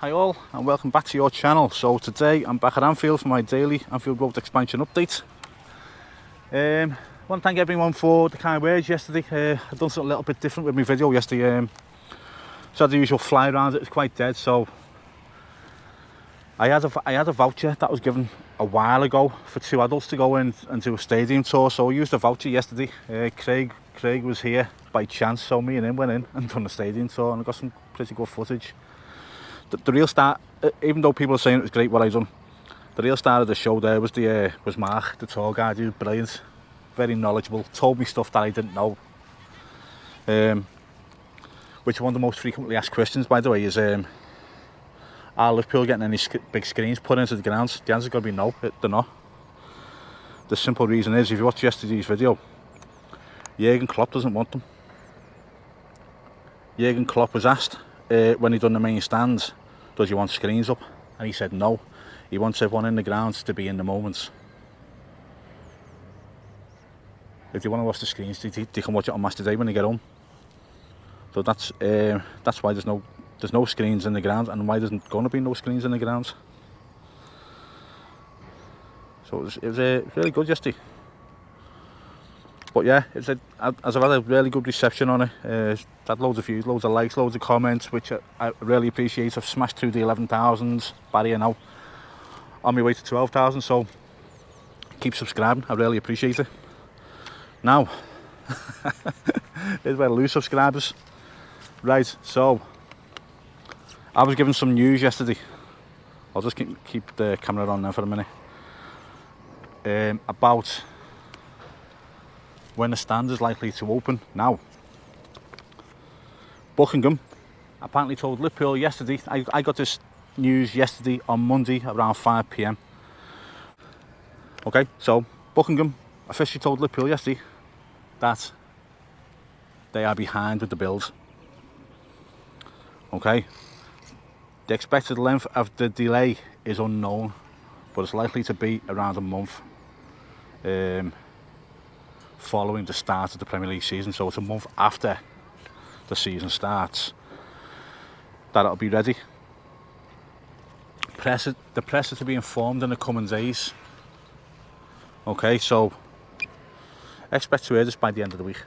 Hi all, and welcome back to your channel. So today I'm back at Anfield for my daily Anfield Road expansion update. I want to thank everyone for the kind words yesterday. I've done something a little bit different with my video yesterday. So the usual fly around, it was quite dead, so I had a voucher that was given a while ago for 2 adults to go in and do a stadium tour, so I used the voucher yesterday. Craig was here by chance, so me and him went in and done the stadium tour, and I got some pretty good footage. The real start, even though people are saying it was great what I done, the real start of the show there was was Mark, the tour guide. He was brilliant, very knowledgeable, told me stuff that I didn't know. Which one of the most frequently asked questions, by the way, is are Liverpool getting any big screens put into the grounds? The answer's got to be no, they're not. The simple reason is, if you watch yesterday's video, Jurgen Klopp doesn't want them. Jurgen Klopp was asked when he done the main stands, does he want screens up? And he said no. He wants everyone in the grounds to be in the moments. If they want to watch the screens, they can watch it on match today when they get home. So that's why there's no screens in the ground, and why there's going to be no screens in the grounds. So it was really good yesterday. But yeah, as I've had a really good reception on it. Had loads of views, loads of likes, loads of comments, which I really appreciate. I've smashed through the 11,000 barrier now, on my way to 12,000. So keep subscribing, I really appreciate it. Now, here's where I lose subscribers. Right, so I was given some news yesterday. I'll just keep the camera on there for a minute. About when the stand is likely to open. Now, Buckingham apparently told Liverpool yesterday, I got this news yesterday on Monday around 5 PM. Okay, so Buckingham officially told Liverpool yesterday that they are behind with the build. Okay, the expected length of the delay is unknown, but it's likely to be around a month following the start of the Premier League season. So it's a month after the season starts that it'll be ready. The press is to be informed in the coming days. Okay, so expect to hear this by the end of the week.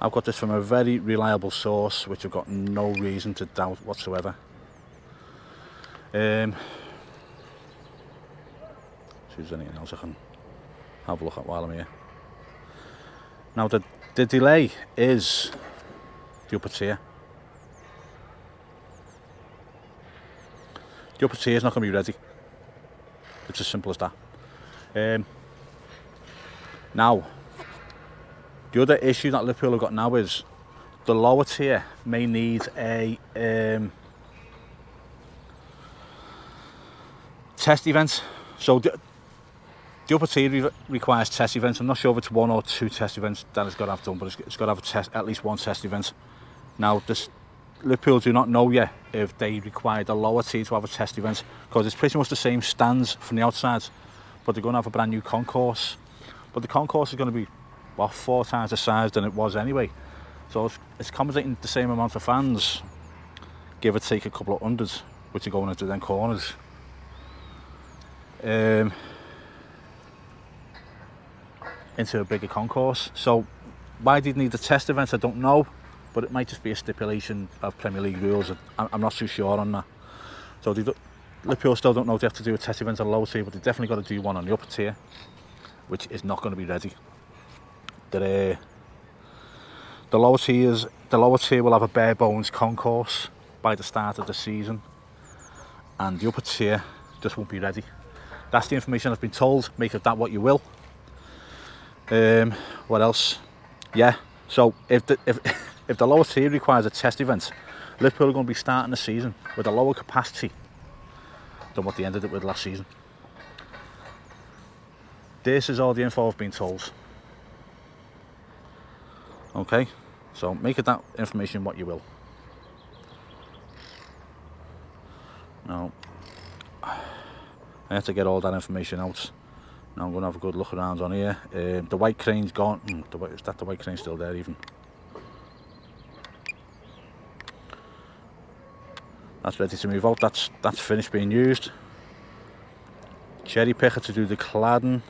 I've got this from a very reliable source, which I've got no reason to doubt whatsoever. See if there's anything else I can have a look at while I'm here. Now the delay is the upper tier. The upper tier is not going to be ready. It's as simple as that. Now, the other issue that Liverpool have got now is the lower tier may need a test event. So the upper tier requires test events. I'm not sure if it's 1 or 2 test events that it's got to have done, but it's got to have at least 1 test event. Now, Liverpool do not know yet if they require the lower tier to have a test event, because it's pretty much the same stands from the outside, but they're going to have a brand new concourse. But the concourse is going to be, well, 4 times the size than it was anyway. So it's accommodating the same amount of fans, give or take a couple of hundreds, which are going into them corners. Into a bigger concourse. So why they need the test events, I don't know, but it might just be a stipulation of Premier League rules. I'm not too sure on that. So Liverpool still don't know if they have to do a test event on the lower tier, but they definitely got to do one on the upper tier, which is not going to be ready. The lower tier will have a bare bones concourse by the start of the season, and the upper tier just won't be ready. That's the information I've been told. Make of that what you will. What else? Yeah, so if the lower tier requires a test event, Liverpool are going to be starting the season with a lower capacity than what they ended it with last season. This is all the info I've been told. Okay, so make of that information what you will. Now, I have to get all that information out. Now I'm going to have a good look around on here. The white crane's gone. Is that the white crane still there even? That's ready to move out. That's finished being used. Cherry picker to do the cladding.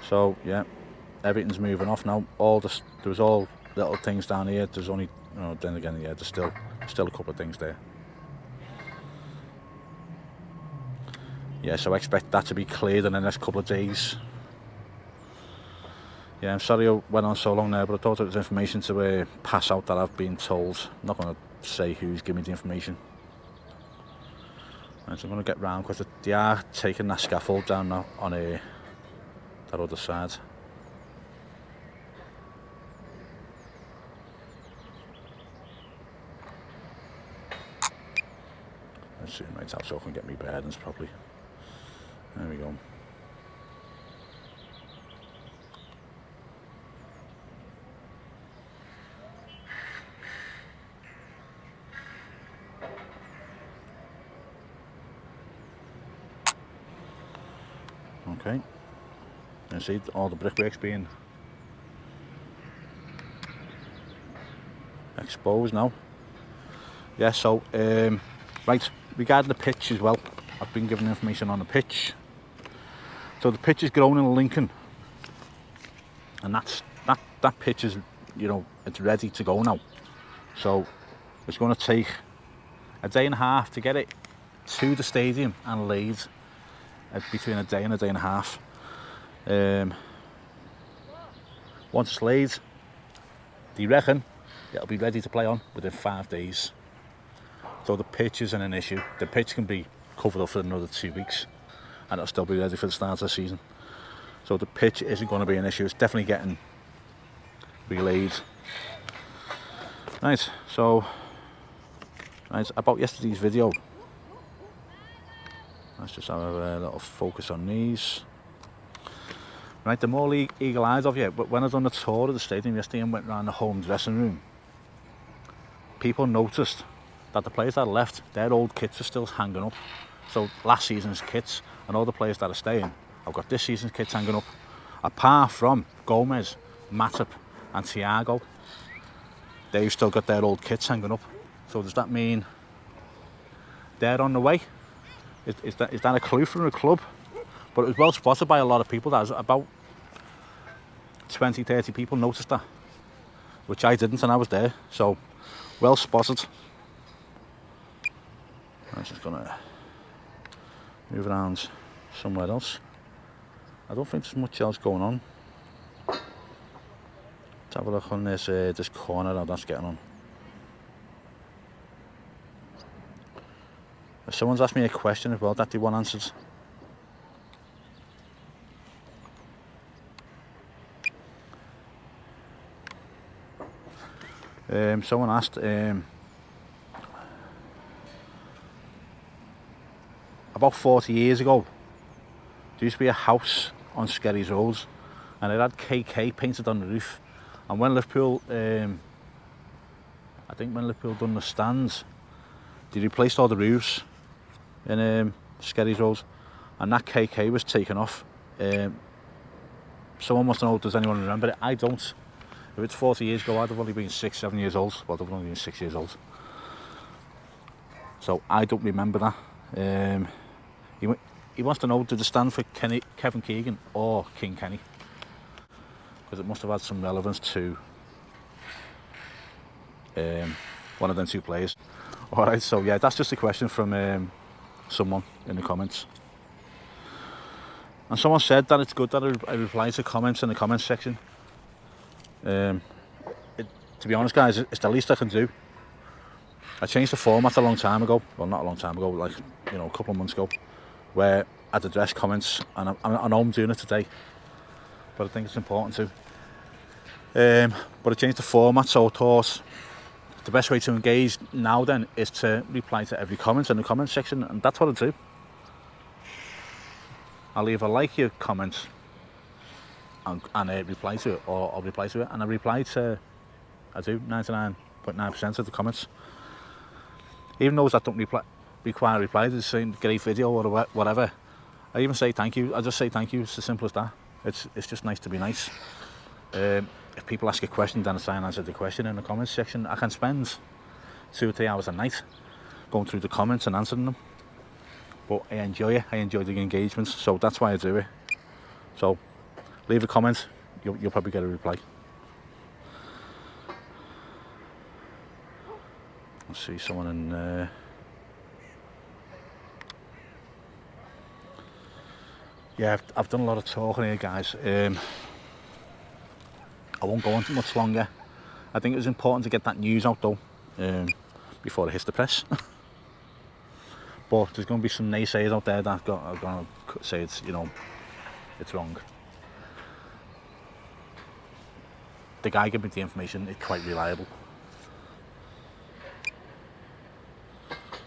So yeah, everything's moving off now. There was all little things down here. There's only, then again, yeah, there's still a couple of things there. Yeah, so I expect that to be cleared in the next couple of days. Yeah, I'm sorry I went on so long there, but I thought it was information to pass out that I've been told. I'm not going to say who's giving me the information. Right, so I'm going to get round because they are taking that scaffold down now on that other side. Let's zoom right out so I can get my bearings properly. There we go. Okay, you see all the brickworks being exposed now. Yeah, so right, regarding the pitch as well, I've been given information on the pitch. So the pitch is grown in Lincoln, and that pitch is, it's ready to go now. So it's going to take a day and a half to get it to the stadium and laid. Between a day and a half. Once it's laid, they reckon it'll be ready to play on within 5 days. So the pitch isn't an issue. The pitch can be covered up for another 2 weeks and it'll still be ready for the start of the season. So the pitch isn't going to be an issue. It's definitely getting relayed. Right, so about yesterday's video. Let's just have a little focus on these. Right, the more eagle-eyed of you, but when I done the tour of the stadium yesterday and went around the home dressing room, people noticed that the players that left, their old kits are still hanging up. So last season's kits, and all the players that are staying, I've got this season's kits hanging up. Apart from Gomez, Matip and Thiago, they've still got their old kits hanging up. So does that mean they're on the way? Is that a clue from the club? But it was well spotted by a lot of people. That was about 20-30 people noticed that, which I didn't, and I was there. So well spotted. I'm just gonna move around somewhere else. I don't think there's much else going on. Let's have a look on this corner how that's getting on. Someone's asked me a question as well that they want answered. Someone asked about 40 years ago, there used to be a house on Skerries Road and it had KK painted on the roof, and when Liverpool I think when Liverpool done the stands, they replaced all the roofs in Skerries Road, and that KK was taken off. Someone must know, does anyone remember it? I don't. If it's 40 years ago, I'd have only been 6-7 years old. Well, I've only been 6 years old. So I don't remember that. He wants to know, did it stand for Kevin Keegan or King Kenny? Because it must have had some relevance to one of them two players. Alright, so yeah, that's just a question from someone in the comments. And someone said that it's good that I reply to comments in the comments section. To be honest, guys, it's the least I can do. I changed the format a long time ago. Well, not a long time ago, like, a couple of months ago, where I'd address comments, and I know I'm doing it today, but I think it's important too. But I changed the format, so I thought the best way to engage now then is to reply to every comment in the comment section, and that's what I do. I'll either like your comment and reply to it, or I'll reply to it, and I do 99.9% of the comments. Even those that don't require a reply, they say great video or whatever, I even say thank you. I just say thank you. It's as simple as that. It's just nice to be nice. If people ask a question, then I try and answer the question in the comments section. I can spend 2 or 3 hours a night going through the comments and answering them. But I enjoy it. I enjoy the engagements, so that's why I do it. So leave a comment, you'll probably get a reply. I see someone in yeah, I've done a lot of talking here, guys. I won't go on too much longer. I think it was important to get that news out though, before it hits the press. But there's going to be some naysayers out there that are going to say it's, you know, it's wrong. The guy giving me the information is quite reliable.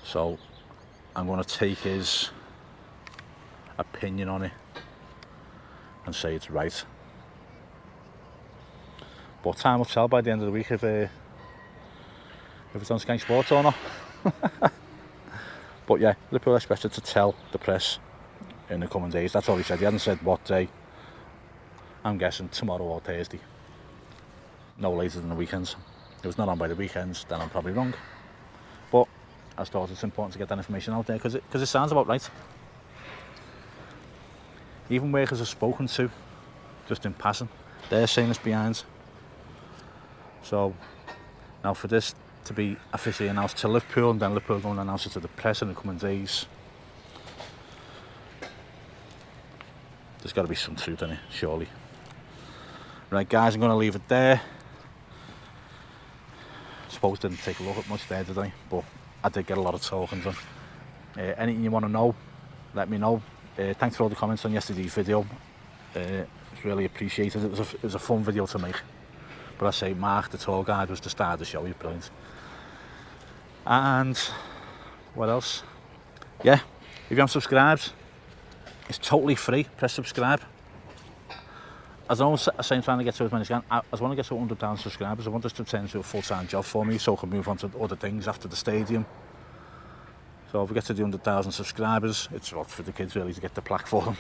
So I'm going to take his opinion on it and say it's right. But time will tell by the end of the week if it's on Sky Sports or not. But yeah, Liverpool are expected to tell the press in the coming days. That's all he said. He hasn't said what day. I'm guessing tomorrow or Thursday. No later than the weekends. If it's not on by the weekends, then I'm probably wrong. But I thought it's important to get that information out there because it sounds about right. Even workers I've spoken to, just in passing, they're saying it's behind. So now for this to be officially announced to Liverpool, and then Liverpool going to announce it to the press in the coming days, there's got to be some truth in it, surely. Right guys, I'm going to leave it there. I suppose didn't take a look at much there today, but I did get a lot of talking done. Anything you want to know, let me know. Thanks for all the comments on yesterday's video. It's really appreciated. It was a fun video to make. But I say Mark, the tour guide, was the star of the show. He's brilliant. And what else? Yeah, if you haven't subscribed, it's totally free. Press subscribe. As I was saying, trying to get to as many as I can. I want to get to 100,000 subscribers. I want this to turn into a full-time job for me, so I can move on to other things after the stadium. So if we get to the 100,000 subscribers, it's what for the kids really to get the plaque for them.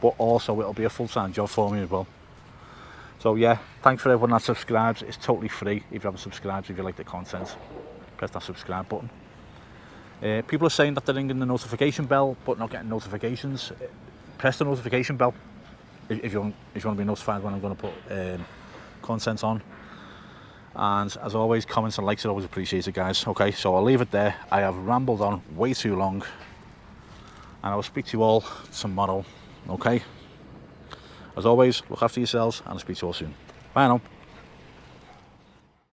But also it'll be a full-time job for me as well. So yeah, thanks for everyone that subscribes. It's totally free if you haven't subscribed, if you like the content. Press that subscribe button. People are saying that they're ringing the notification bell but not getting notifications. Press the notification bell if you want to be notified when I'm going to put content on. And as always, comments and likes are always appreciated, guys. Okay, so I'll leave it there. I have rambled on way too long, and I will speak to you all tomorrow. Okay, as always, look after yourselves, and I'll speak to you all soon. Bye now.